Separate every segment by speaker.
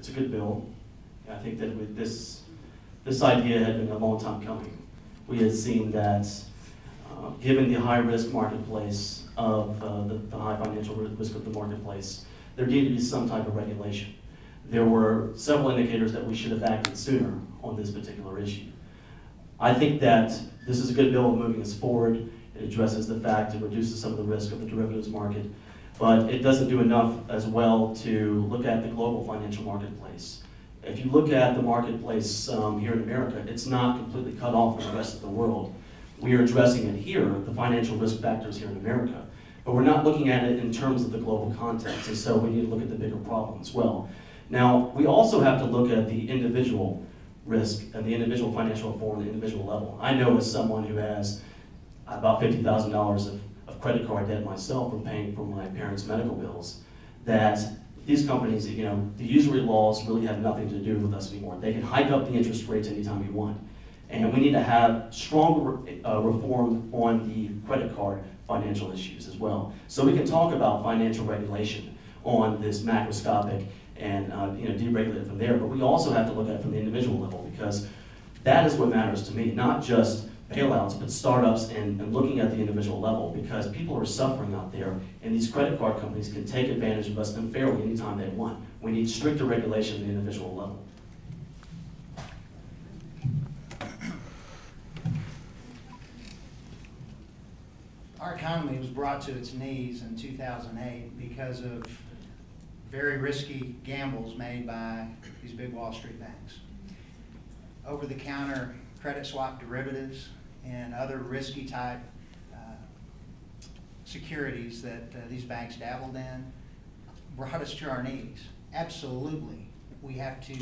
Speaker 1: it's a good bill. And I think that with this idea had been a long time coming. We had seen that given the high risk marketplace of the high financial risk of the marketplace, there needed to be some type of regulation. There were several indicators that we should have acted sooner on this particular issue. I think that this is a good bill moving us forward. It addresses the fact, it reduces some of the risk of the derivatives market, but it doesn't do enough as well to look at the global financial marketplace. If you look at the marketplace here in America, it's not completely cut off from the rest of the world. We are addressing it here, the financial risk factors here in America, but we're not looking at it in terms of the global context, and so we need to look at the bigger problem as well. Now, we also have to look at the individual risk and the individual financial reform at the individual level. I know as someone who has about $50,000 of credit card debt myself from paying for my parents' medical bills, that these companies, the usury laws really have nothing to do with us anymore. They can hike up the interest rates anytime you want. And we need to have stronger reform on the credit card financial issues as well. So we can talk about financial regulation on this macroscopic and deregulate it from there, but we also have to look at it from the individual level, because that is what matters to me, not just bailouts, but startups and looking at the individual level, because people are suffering out there, and these credit card companies can take advantage of us unfairly anytime they want. We need stricter regulation at the individual level.
Speaker 2: Our economy was brought to its knees in 2008 because of very risky gambles made by these big Wall Street banks. Over-the-counter credit swap derivatives and other risky type securities that these banks dabbled in brought us to our knees. Absolutely, we have to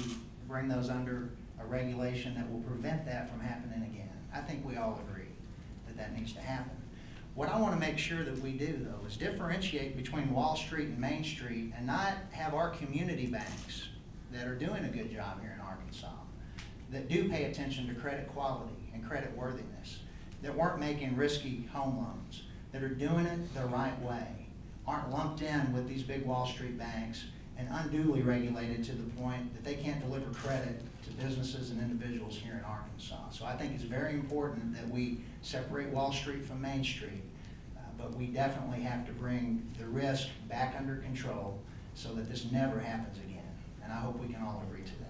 Speaker 2: bring those under a regulation that will prevent that from happening again. I think we all agree that that needs to happen. What I want to make sure that we do, though, is differentiate between Wall Street and Main Street and not have our community banks that are doing a good job here in Arkansas, that do pay attention to credit quality and credit worthiness, that weren't making risky home loans, that are doing it the right way, aren't lumped in with these big Wall Street banks and unduly regulated to the point that they can't deliver credit to businesses and individuals here in Arkansas. So I think it's very important that we separate Wall Street from Main Street, but we definitely have to bring the risk back under control so that this never happens again. And I hope we can all agree to that.